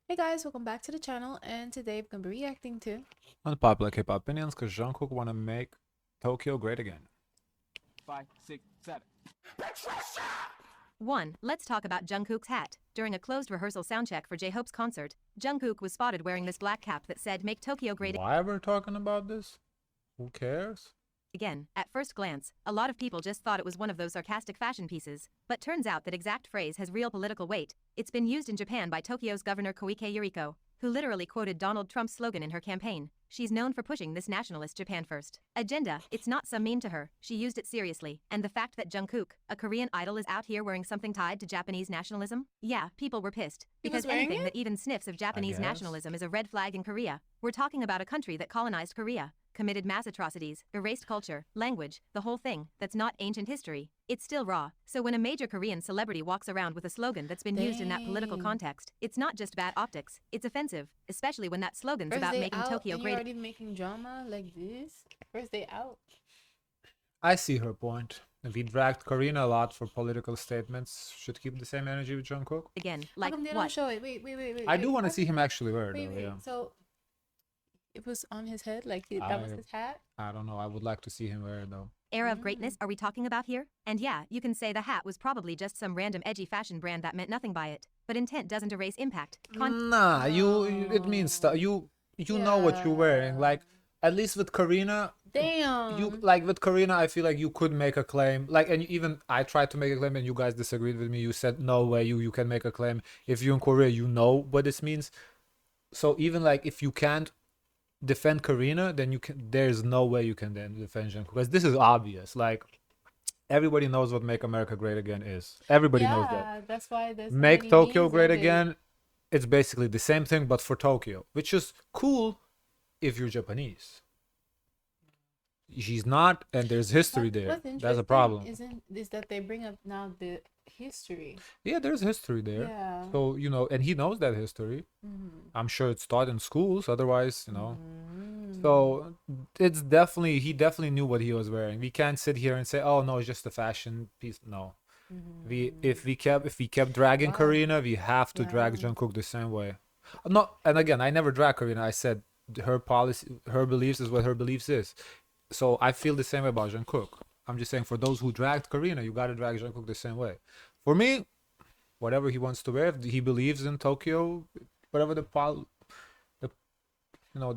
Hey guys, welcome back to the channel, and today we're gonna be reacting to Unpopular K-pop opinions because Jungkook want to make Tokyo great again. 5, 6, 7. 1. Let's talk about Jungkook's hat. During a closed rehearsal soundcheck for J-Hope's concert, Jungkook was spotted wearing this black cap that said, "Make Tokyo great Why we're talking about this? Who cares? again." At first glance, a lot of people just thought it was one of those sarcastic fashion pieces, but turns out that exact phrase has real political weight. It's been used in Japan by Tokyo's Governor Koike Yuriko, who literally quoted Donald Trump's slogan in her campaign. She's known for pushing this nationalist Japan first agenda. It's not some meme to her, she used it seriously. And the fact that Jungkook, a Korean idol, is out here wearing something tied to Japanese nationalism? Yeah, people were pissed. He was Because wearing anything it? that even sniffs of Japanese guess. nationalism is a red flag in Korea. We're talking about a country that colonized Korea, committed mass atrocities, erased culture, language, the whole thing. That's not ancient history. It's still raw. So when a major Korean celebrity walks around with a slogan that's been used in that political Dang. context, it's not just bad optics, it's offensive, especially when that slogan's first about day making out, Tokyo and great. you're already making drama like this. First day out. I see her point. If he dragged Karina a lot for political statements, should keep the same energy with Jungkook. Again, How like come they don't what? show it? Wait. I do want to see him actually wear it Wait, though, wait. yeah. So it was on his head, like that was his hat. I don't know. I would like to see him wear it though. Era of greatness are we talking about here? And yeah, you can say the hat was probably just some random edgy fashion brand that meant nothing by it. But intent doesn't erase impact. Nah, it means stuff. You know what you're wearing. Yeah. Like at least with Karina, Damn. you like with Karina, I feel like you could make a claim. Like, and even I tried to make a claim, and you guys disagreed with me. You said no way, you can make a claim. If you're in Korea, you know what this means. So even like if you can't defend Karina, then you can. There's no way you can then defend Jungkook because this is obvious. Like everybody knows what "Make America Great Again" is. Everybody knows that. Yeah, that's why there's so Make many Tokyo memes great of it. again. It's basically the same thing, but for Tokyo, which is cool if you're Japanese. She's not, and there's history there. What's That's a interesting problem. is that they bring up now the history. Yeah, there's history there. Yeah. So, and he knows that history. Mm-hmm. I'm sure it's taught in schools. Otherwise, Mm-hmm. So it's definitely, he definitely knew what he was wearing. We can't sit here and say, oh no, it's just a fashion piece. No. If we kept dragging Wow. Karina, we have to drag Wow. Jungkook the same way. Not, and again, I never drag Karina. I said her policy, her beliefs is what her beliefs is. So I feel the same way about Jungkook. I'm just saying for those who dragged Karina, you gotta drag Jungkook the same way. For me, whatever he wants to wear, if he believes in Tokyo, whatever the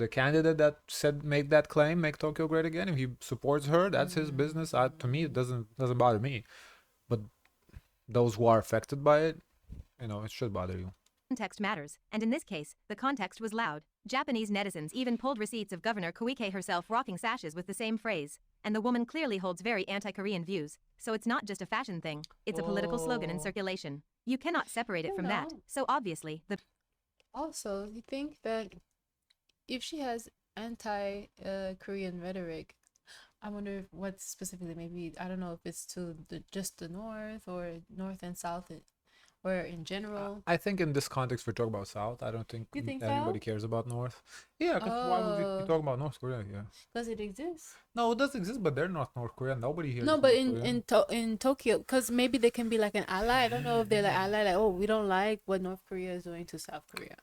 candidate that said make that claim, make Tokyo great again. If he supports her, that's his business. To me, it doesn't bother me. But those who are affected by it, it should bother you. Context matters, and in this case, the context was loud. Japanese netizens even pulled receipts of Governor Koike herself rocking sashes with the same phrase. And the woman clearly holds very anti-Korean views, so it's not just a fashion thing, it's a political slogan in Oh. circulation. You cannot separate it You from that. know. So obviously, the Also, you think that if she has anti-Korean rhetoric, I wonder if what specifically, maybe, I don't know if it's to just the North or North and South, or in general. I think in this context, we're talking about South. I don't think You think anybody so? cares about North. Yeah, because why would we Oh. be talking about North Korea? Yeah. Does it exist? No, it does exist, but they're not North Korea. Nobody here. No, is but North Korean. in Tokyo, because maybe they can be like an ally. I don't know if they're like ally, like, oh, we don't like what North Korea is doing to South Korea.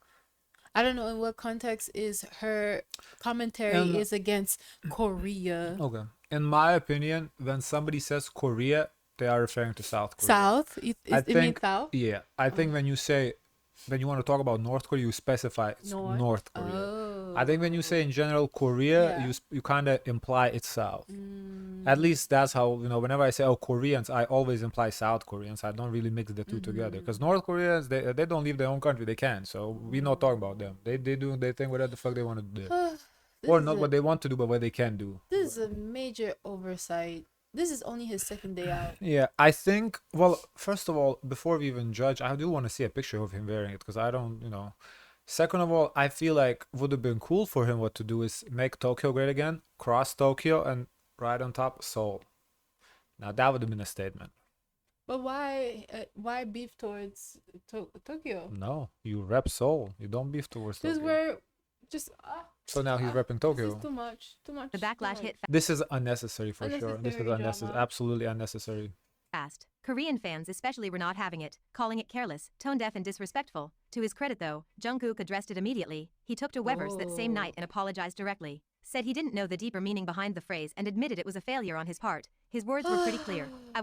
I don't know in what context is her commentary And- is against Korea. Okay. In my opinion, when somebody says Korea, they are referring to South Korea. South? I It means think- South? Yeah, I think when you want to talk about North Korea, you specify it's North Korea. Oh. I think when you say in general Korea, Yeah. you kind of imply it's South. Mm. At least that's how, whenever I say, oh, Koreans, I always imply South Koreans. I don't really mix the two together. Because North Koreans, they don't leave their own country. They can. So we're not talking about them. They do their thing, whatever the fuck they want to do. This Or is not a- what they want to do, but what they can do. This is a major oversight. This is only his second day out. Yeah, I think, well, first of all, before we even judge, I do want to see a picture of him wearing it because I don't, Second of all, I feel like would have been cool for him what to do is make Tokyo great again, cross Tokyo, and right on top, Seoul. Now that would have been a statement. But why beef towards Tokyo? No, you rep Seoul. You don't beef towards This is Tokyo. where just So now he's repping this Tokyo. is too much. the backlash hit This is unnecessary for sure. This is Unnecessary unnecessary, drama. absolutely unnecessary. past. Korean fans especially were not having it, calling it careless, tone-deaf and disrespectful. To his credit though, Jungkook addressed it immediately. He took to Weverse that same night and apologized directly. Said he didn't know the deeper meaning behind the phrase and admitted it was a failure on his part. His words were pretty clear. I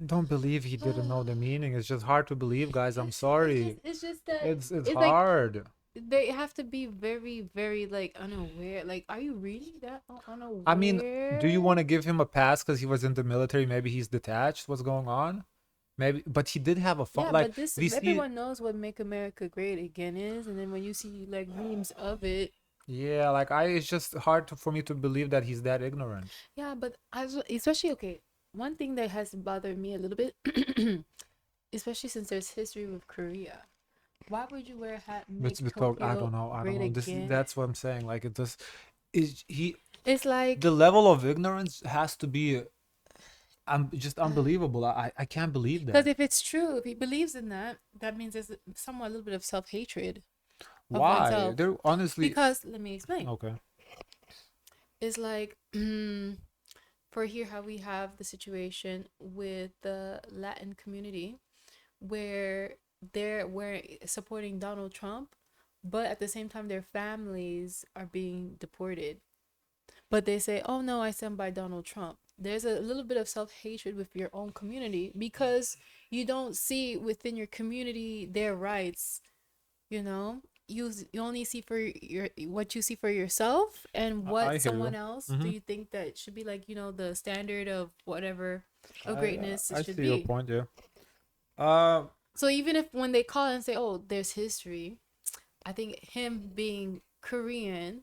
don't believe he didn't know the meaning. It's just hard to believe, guys. I'm sorry. It's just that It's like hard. they have to be very, very like unaware. Like, are you really that unaware? I mean, do you want to give him a pass because he was in the military? Maybe he's detached. What's going on? Maybe, but he did have a fun. Yeah, Like but this we see, everyone knows what "Make America Great Again" is, and then when you see like memes of it, yeah, like it's just hard for me to believe that he's that ignorant. yeah. But especially okay, one thing that has bothered me a little bit, especially since there's history with Korea. Why would you wear a hat and make I don't Tokyo know. I don't great know. again? That's what I'm saying. Like it just is he. It's like The level of ignorance has to be just unbelievable. I can't believe because that. if it's true, if he believes in that, that means there's somewhat a little bit of self-hatred of Why? oneself. They're honestly Because let me explain. okay. It's like for here how we have the situation with the Latin community where they're supporting Donald Trump, but at the same time their families are being deported. But they say, "Oh no, I stand by Donald Trump." There's a little bit of self-hatred with your own community because you don't see within your community their rights, you know? You only see for your what you see for yourself and I what hear someone you. else do you think that should be like, the standard of whatever of greatness I it should see your be. point, yeah. Uh, So even if when they call and say, "Oh, there's history," I think him being Korean,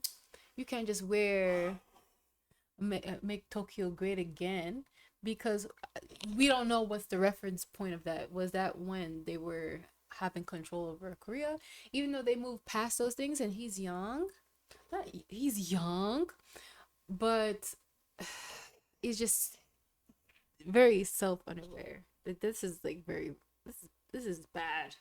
you can't just make Tokyo great again because we don't know what's the reference point of that. Was that when they were having control over Korea? Even though they moved past those things and he's young, he's young, but he's just very self-unaware. That this is like this is bad.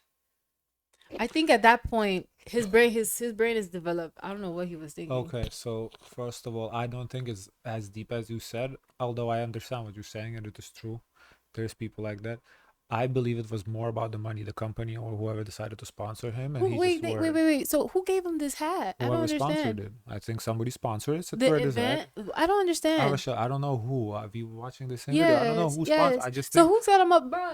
I think at that point his brain is developed. I don't know what he was thinking. okay, so first of all, I don't think it's as deep as you said, although I understand what you're saying and it is true. There's people like that. I believe it was more about the money, the company or whoever decided to sponsor him, and he Wait, just wait, wore wait, wait. So who gave him this hat? I don't whoever sponsored understand. it. I think somebody sponsored it. So The wear this hat. event? I don't understand. Arisha, I don't know who. Are you watching this in video? I don't know Yes, who sponsored. yes. I just So think who set him up, bro?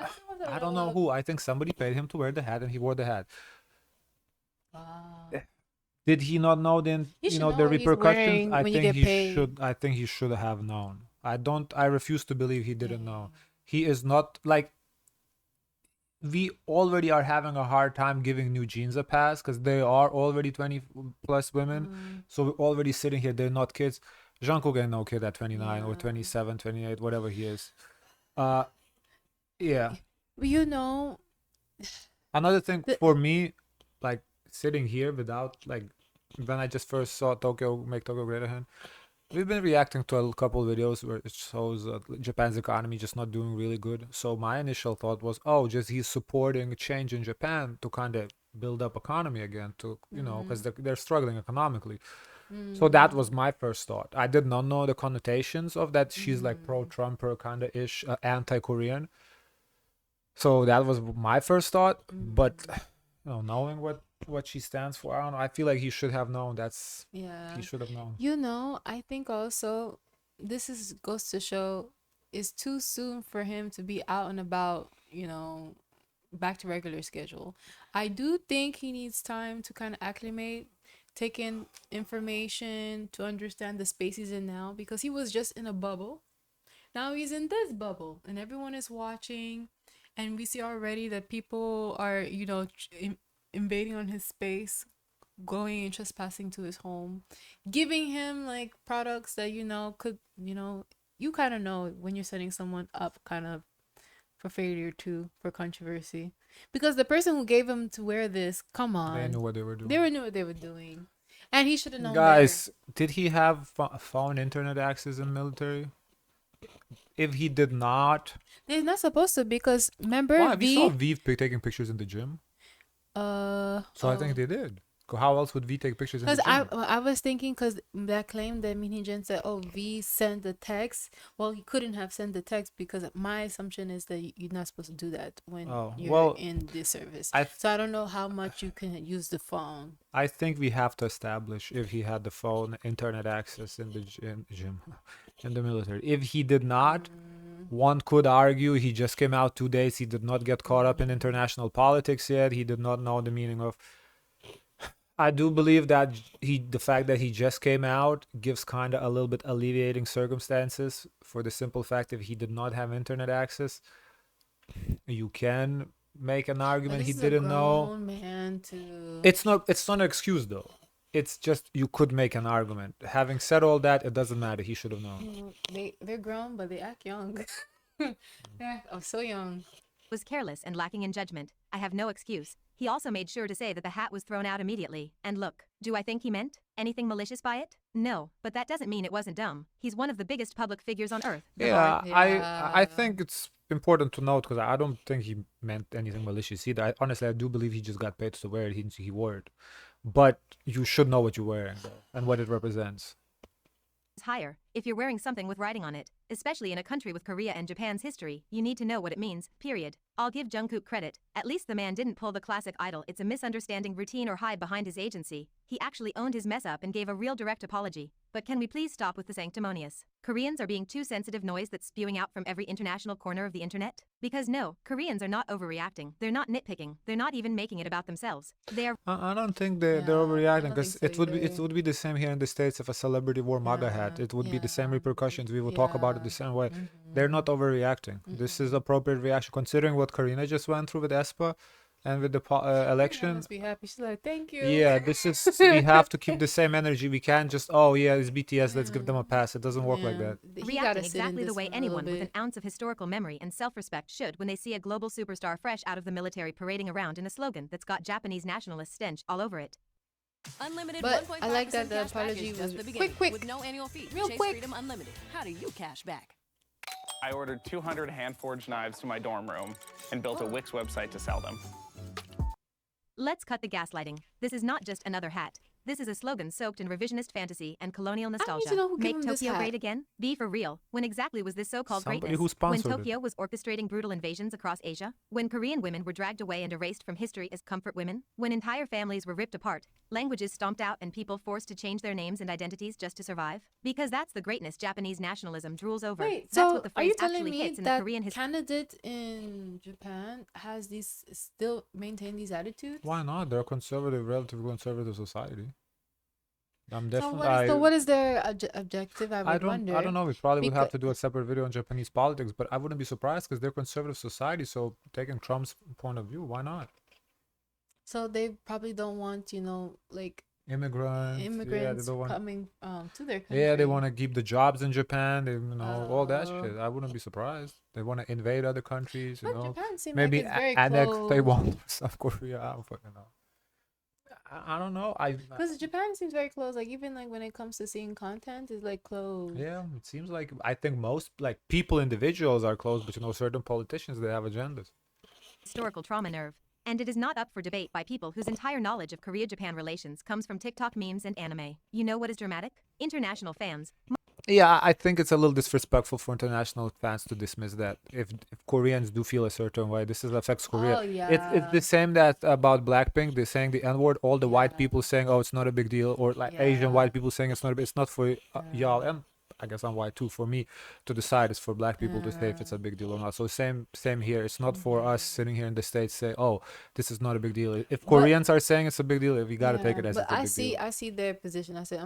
I don't know who. I think somebody paid him to wear the hat, and he wore the hat. Wow. Did he not know then? You You should know know the what he's repercussions. wearing I when you think get he paid. should. I think he should have known. I don't. I refuse to believe he didn't know. He is not like. We already are having a hard time giving New Jeans a pass because they are already 20 plus women. So we're already sitting here. They're not kids. Jungkook ain't no kid at 29 or Yeah. 27, 28, whatever he is. Yeah. You know, Another thing The- for me, like sitting here without like when I just first saw Tokyo make Tokyo great again, we've been reacting to a couple videos where it shows Japan's economy just not doing really good. So my initial thought was, oh, just he's supporting a change in Japan to kind of build up economy again, to because they're struggling economically. So that was my first thought. I did not know the connotations of that. She's like pro-Trumper kind of ish, anti-Korean. So that was my first thought. But knowing what she stands for, I don't know. I feel like he should have known. yeah. He should have known. I think also this goes to show it's too soon for him to be out and about, back to regular schedule. I do think he needs time to kind of acclimate, take in information to understand the space he's in now because he was just in a bubble. Now he's in this bubble and everyone is watching, and we see already that people are, invading on his space, going and trespassing to his home, giving him like products that could, you kind of know when you're setting someone up kind of for failure too, for controversy, because the person who gave him to wear this, come on, They knew what they were doing. They knew what they were doing, and he should have known. Guys, did he have phone internet access in military? If he did not, they're not supposed to, because remember why? We saw Vive taking pictures in the gym. So I think they did. How else would V take pictures in the Because gym? I was thinking, because that claim that Minhee Jen said, oh, V sent the text. Well, he couldn't have sent the text because my assumption is that you're not supposed to do that when Oh, you're well, in this service. I So I don't know how much you can use the phone. I think we have to establish if he had the phone, internet access in the gym, in the military. If he did not, one could argue he just came out 2 days. He did not get caught up in international politics yet. He did not know the meaning of. I do believe that the fact that he just came out gives kind of a little bit alleviating circumstances for the simple fact if he did not have internet access, you can make an But argument this he is a didn't know. grown man to. It's not an excuse though. It's just you could make an argument. Having said all that, it doesn't matter. He should have known. They're grown, but they act young. They act so young. Was careless and lacking in judgment. I have no excuse. He also made sure to say that the hat was thrown out immediately. And look, do I think he meant anything malicious by it? No, but that doesn't mean it wasn't dumb. He's one of the biggest public figures on earth. Yeah, Yeah. I think it's important to note because I don't think he meant anything malicious either. Honestly, I do believe he just got paid to wear it. He wore it, but you should know what you're wearing and what it represents. Higher. If you're wearing something with writing on it, especially in a country with Korea and Japan's history, you need to know what it means, period. I'll give Jungkook credit. At least the man didn't pull the classic idol it's a misunderstanding routine or hide behind his agency. He actually owned his mess up and gave a real direct apology. But can we please stop with the sanctimonious? Koreans are being too sensitive noise that's spewing out from every international corner of the internet? Because no, Koreans are not overreacting. They're not nitpicking. They're not even making it about themselves. They are. I don't think they're Yeah, overreacting I don't because think so it would be the same here in the States if a celebrity wore MAGA hat. Yeah, It would be the same yeah, repercussions. We would talk about it the yeah. same way. They're not overreacting. This is appropriate reaction considering what Karina just went through with ESPA and with the Karina election. must be happy. She's like, thank you. Yeah, this is we have to keep the same energy. We can't just it's BTS, let's give them a pass. It doesn't work like Yeah. that. He gotta Reacting sit in exactly the this way one a little anyone with an bit. ounce of historical memory and self-respect should when they see a global superstar fresh out of the military parading around in a slogan that's got Japanese nationalist stench all over it. Unlimited But 1.5% I like that the cash back apology is was just the beginning, quick. with no annual fee. Real Chase quick. Freedom Unlimited. How do you cash back? I ordered 200 hand-forged knives to my dorm room and built a Wix website to sell them. Let's cut the gaslighting. This is not just another hat. This is a slogan soaked in revisionist fantasy and colonial to nostalgia. know who gave Make him this Tokyo hat. great again? Be for real. When exactly was this so-called Somebody greatness? who When sponsored it. Tokyo was orchestrating brutal invasions across Asia? When Korean women were dragged away and erased from history as comfort women? When entire families were ripped apart, languages stomped out and people forced to change their names and identities just to survive? Because that's the greatness Japanese nationalism drools over. Wait, That's so what the are you phrase telling actually me hits in the that Korean history. candidate in Japan has these still maintain these attitudes? Why not? They're a conservative, relatively conservative society. I'm So definitely. what is their objective? I would I wonder. don't know. We probably would have Becau- to do a separate video on Japanese politics, but I wouldn't be surprised because they're conservative society. So taking Trump's point of view, why not? So they probably don't want, like Immigrants. Yeah, they immigrants don't want. coming to their country. Yeah, they want to keep the jobs in Japan. They, all that Oh. shit. I wouldn't be surprised. They want to invade other countries. But Japan seems Maybe like it's very annex close. Taiwan to South Korea. I don't fucking know. I don't know. Because Japan seems very close. Like even like when it comes to seeing content, is like close. Yeah, it seems like I think most like people, individuals are close, but certain politicians they have agendas. Historical trauma nerve. And it is not up for debate by people whose entire knowledge of Korea-Japan relations comes from TikTok memes and anime. You know what is dramatic? International fans. Yeah, I think it's a little disrespectful for international fans to dismiss that. If Koreans do feel a certain way, this affects Korea. Oh, It's the same that about Blackpink. They're saying the N-word. All the white people saying, "Oh, it's not a big deal," or like Asian Yeah. white people saying it's not. It's not for y'all, and I guess I'm white too. For me to decide, it's for black people to say if it's a big deal or not. So same here. It's not for us sitting here in the States say, "Oh, this is not a big deal." If Koreans are saying it's a big deal, we gotta take it as but it's a big deal. I see their position. I say,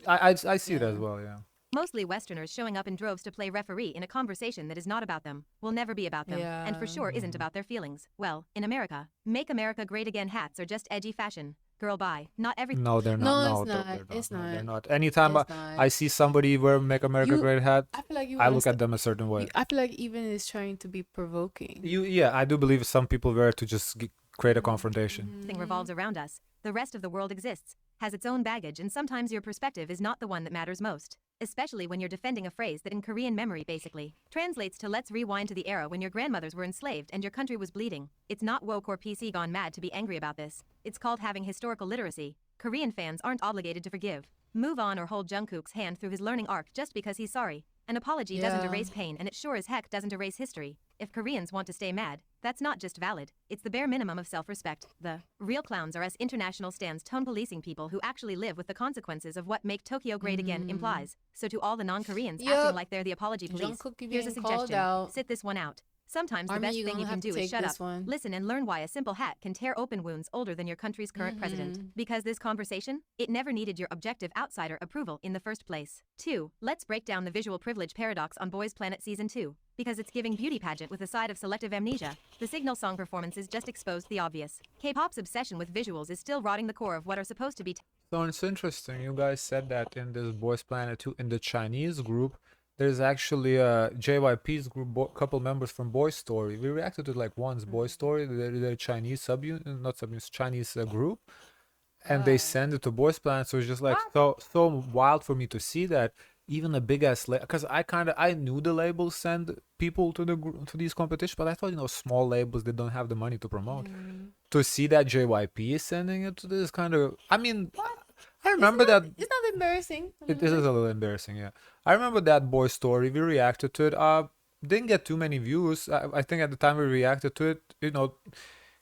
I see it as Yeah. well. Yeah. Mostly Westerners showing up in droves to play referee in a conversation that is not about them, will never be about them, and for sure isn't about their feelings. Well, in America, Make America Great Again hats are just edgy fashion. Girl, bye. Not every. No, they're No, not. it's No, not. they're not. It's No, they're not. not. Anytime It's not. I see somebody wear "Make America You- Great" hat, I feel like you. I wanna look at st- them a certain way. I feel like even is trying to be provoking. Yeah, I do believe some people wear it to just create a confrontation. Thing revolves around us. The rest of the world exists. has its own baggage, and sometimes your perspective is not the one that matters most. Especially when you're defending a phrase that in Korean memory basically translates to let's rewind to the era when your grandmothers were enslaved and your country was bleeding. It's not woke or PC gone mad to be angry about this. It's called having historical literacy. Korean fans aren't obligated to forgive, move on, or hold Jungkook's hand through his learning arc just because he's sorry. An apology doesn't erase pain, and it sure as heck doesn't erase history. If Koreans want to stay mad, that's not just valid, it's the bare minimum of self-respect. The real clowns are us international stands tone policing people who actually live with the consequences of what make Tokyo great again implies. So to all the non-Koreans acting like they're the apology police, Jungkook, you here's a being called suggestion. out. Sit this one out. Sometimes the Army, best you're thing you gonna can have to do is take shut this up, one. listen, and learn why a simple hat can tear open wounds older than your country's current president. Because this conversation, it never needed your objective outsider approval in the first place. 2. Let's break down the visual privilege paradox on Boys Planet Season 2. Because it's giving beauty pageant with a side of selective amnesia, the Signal song performances just exposed the obvious. K-pop's obsession with visuals is still rotting the core of what are supposed to be So it's interesting. You guys said that in this Boys Planet 2, in the Chinese group, there's actually a JYP's group, couple members from Boy Story. We reacted to it like once. Boy Story, the Chinese subunit, not subunit, Chinese group, and they send it to Boys Planet. So it's just like so wild for me to see that even a big ass because I knew the labels send people to to these competitions, but I thought small labels, they don't have the money to promote. To see that JYP is sending it to this kind of, I mean, I remember that It's not embarrassing. it is a little embarrassing, yeah. I remember that Boy Story. We reacted to it. Didn't get too many views. I think at the time we reacted to it,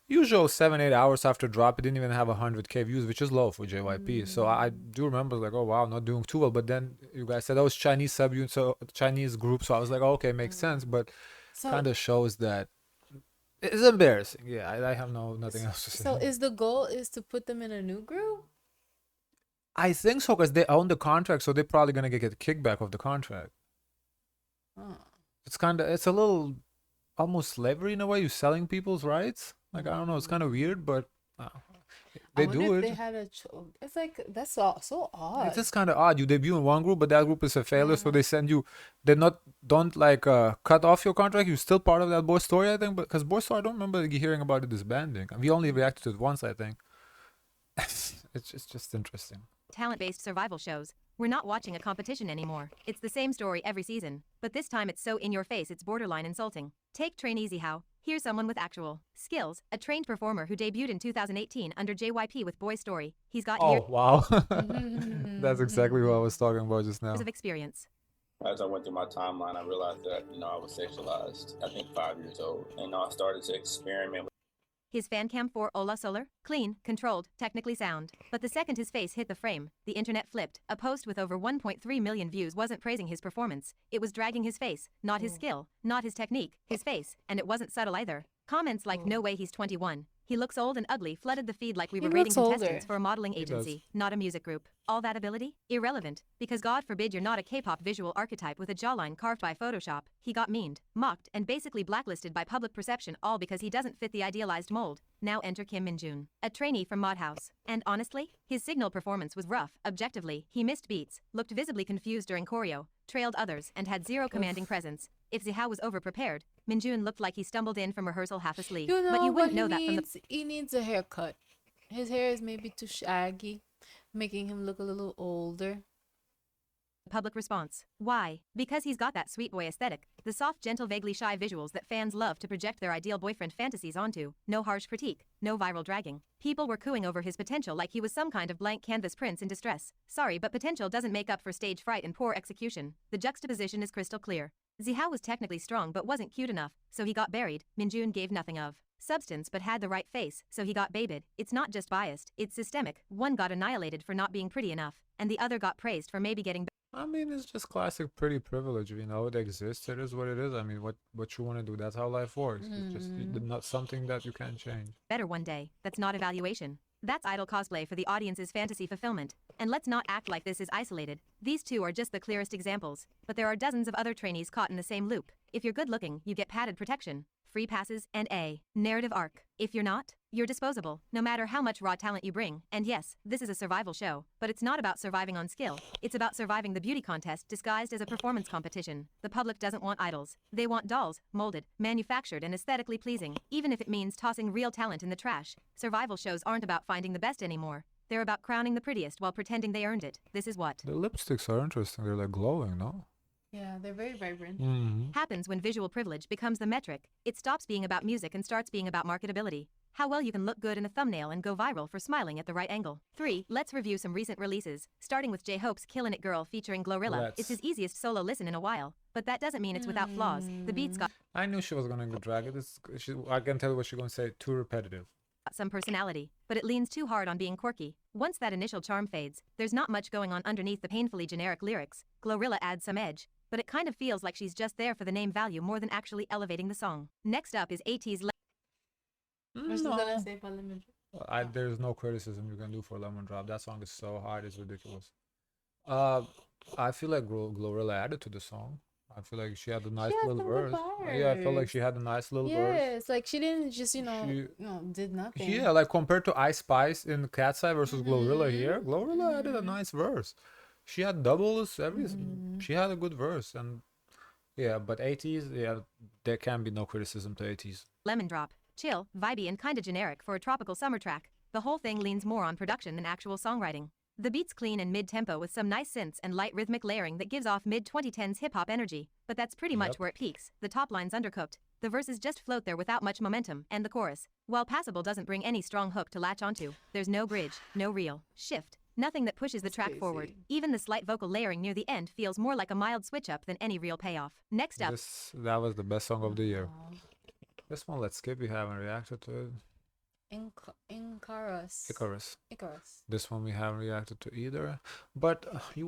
usual 7-8 hours after drop, it didn't even have 100K views, which is low for JYP. So I do remember like, oh wow, not doing too well. But then you guys said that was Chinese subunit, so Chinese group. So I was like, oh, okay, makes sense. But So, kind of shows that it's embarrassing. Yeah, I have nothing else to say. so is the goal is to put them in a new group? I think so, because they own the contract, so they're probably gonna get a kickback of the contract. Oh. It's a little almost slavery in a way. You're selling people's rights. Like, I don't know, it's kind of weird, but they I wonder do if it. they had it's like that's so odd. It's just kind of odd. You debut in one group, but that group is a failure, so they send you. Don't like cut off your contract. You're still part of that Boy Story, I think. But because Boy Story, I don't remember hearing about it disbanding. We only reacted to it once, I think. It's just interesting. talent-based survival shows. We're not watching a competition anymore. It's the same story every season, but this time it's so in your face it's borderline insulting. Take trainee Zihao. Here's someone with actual skills, a trained performer who debuted in 2018 under JYP with Boy Story. He's got Oh years wow, that's exactly what I was talking about just now. of experience. As I went through my timeline, I realized that, I was sexualized, I think 5 years old. And I started to experiment with His fan cam for Ola Solar, clean, controlled, technically sound. But the second his face hit the frame, the internet flipped. A post with over 1.3 million views wasn't praising his performance. It was dragging his face, not his skill, not his technique, his face, and it wasn't subtle either. Comments like no way he's 21. He looks old and ugly flooded the feed like we were rating looks older. contestants for a modeling agency, not a music group. All that ability? Irrelevant. Because God forbid you're not a K-pop visual archetype with a jawline carved by Photoshop. He got memed, mocked, and basically blacklisted by public perception, all because he doesn't fit the idealized mold. Now enter Kim Min-jun, a trainee from Modhouse. And honestly, his Signal performance was rough. Objectively, he missed beats, looked visibly confused during choreo, trailed others, and had zero commanding presence. If Zihao was overprepared, Min-jun looked like he stumbled in from rehearsal half asleep. But you wouldn't know that from the he needs a haircut. His hair is maybe too shaggy, making him look a little older. public response. Why? Because he's got that sweet boy aesthetic, the soft, gentle, vaguely shy visuals that fans love to project their ideal boyfriend fantasies onto. No harsh critique, no viral dragging. People were cooing over his potential like he was some kind of blank canvas prince in distress. Sorry, but potential doesn't make up for stage fright and poor execution. The juxtaposition is crystal clear. Zihao was technically strong but wasn't cute enough, so he got buried. Min-jun gave nothing of substance but had the right face, so he got babied. It's not just biased, it's systemic. One got annihilated for not being pretty enough, and the other got praised for maybe getting I mean, it's just classic pretty privilege. It exists. It is what it is. I mean, what you want to do, that's how life works. It's just not something that you can change. better one day. That's not evaluation. That's idol cosplay for the audience's fantasy fulfillment. And let's not act like this is isolated. These two are just the clearest examples, but there are dozens of other trainees caught in the same loop. If you're good looking, you get padded protection, free passes, and a narrative arc. If you're not, you're disposable, no matter how much raw talent you bring. And yes, this is a survival show, but it's not about surviving on skill. It's about surviving the beauty contest disguised as a performance competition. The public doesn't want idols. They want dolls, molded, manufactured, and aesthetically pleasing, even if it means tossing real talent in the trash. Survival shows aren't about finding the best anymore. They're about crowning the prettiest while pretending they earned it. This is what The lipsticks are interesting. They're like glowing, no? Yeah, they're very vibrant. happens when visual privilege becomes the metric. It stops being about music and starts being about marketability. How well you can look good in a thumbnail and go viral for smiling at the right angle. 3. Let's review some recent releases, starting with J-Hope's Killin' It Girl featuring Glorilla. It's his easiest solo listen in a while, but that doesn't mean it's without flaws. The beat's got I knew she was gonna go drag it. I can tell what she's gonna say. Too repetitive. some personality, but it leans too hard on being quirky. Once that initial charm fades, there's not much going on underneath the painfully generic lyrics. Glorilla adds some edge, but it kind of feels like she's just there for the name value more than actually elevating the song. Next up is AT's I was just gonna say about Lemon Drop. There's no criticism you can do for Lemon Drop. That song is so hard, it's ridiculous. I feel like Glorilla added to the song. I feel like she had a nice had little some good verse. Yeah, I felt like bars. she had a nice little verse. Yes, like she didn't just She- did nothing. Yeah, like compared to Ice Spice in Cat's Eye versus Glorilla here, Glorilla added a nice verse. She had doubles, everything. She had a good verse, and yeah, but 80s, yeah, there can be no criticism to 80s. Lemon Drop. Chill, vibey and kinda generic for a tropical summer track. The whole thing leans more on production than actual songwriting. The beat's clean and mid-tempo with some nice synths and light rhythmic layering that gives off mid-2010s hip-hop energy, but that's pretty much Yep. where it peaks. The top line's undercooked. The verses just float there without much momentum, and the chorus, while passable, doesn't bring any strong hook to latch onto. There's no bridge, no reel, shift, nothing that pushes the track forward. Crazy. Even the slight vocal layering near the end feels more like a mild switch-up than any real payoff. Next up, That was the best song of the year. This one, let's skip. We haven't reacted to it. Icarus. This one we haven't reacted to either. But you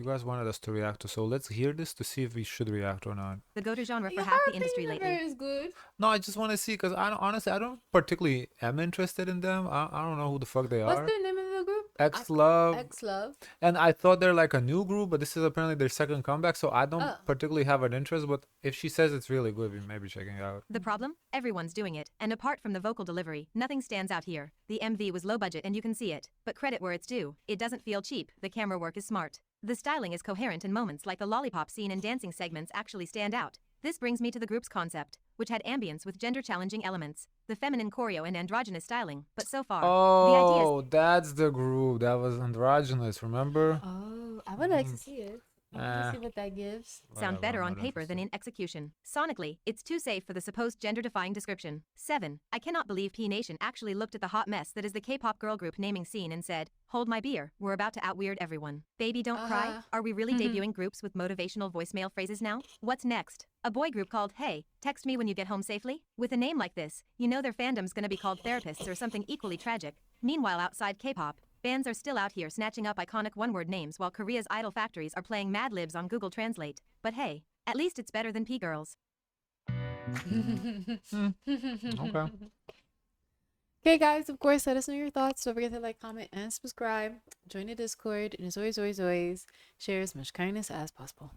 guys wanted us to react to, so let's hear this to see if we should react or not. the go-to genre for Yeah, half her the industry opinion lately. is good. No, I just want to see because honestly, I don't particularly am interested in them. I don't know who the fuck they What's are. the name of the group? X Love. X Love. And I thought they're like a new group, but this is apparently their second comeback, so I don't Oh. particularly have an interest. But if she says it's really good, we may be checking it out. The problem? Everyone's doing it, and apart from the vocal delivery, nothing stands out here. The MV was low budget and you can see it, but credit where it's due, it doesn't feel cheap, the camera work is smart. The styling is coherent and moments like the lollipop scene and dancing segments actually stand out. This brings me to the group's concept, which had ambience with gender-challenging elements, the feminine choreo and androgynous styling, but so far, the idea is Oh, that's the group that was androgynous, remember? Oh, I would like to see it. I want to see what that gives. sound Whatever, better I'm on not paper than interested. in execution. Sonically, it's too safe for the supposed gender-defying description. 7. I cannot believe P-Nation actually looked at the hot mess that is the K-pop girl group naming scene and said, "Hold my beer, we're about to out-weird everyone." Baby don't cry? Are we really debuting groups with motivational voicemail phrases now? What's next? A boy group called Hey, Text Me When You Get Home Safely? With a name like this, you know their fandom's gonna be called Therapists or something equally tragic. Meanwhile outside K-pop, bands are still out here snatching up iconic one-word names while Korea's idol factories are playing Mad Libs on Google Translate. But hey, at least it's better than P-Girls. Okay. Okay, guys, of course, let us know your thoughts. Don't forget to like, comment, and subscribe. Join the Discord. And as always, share as much kindness as possible.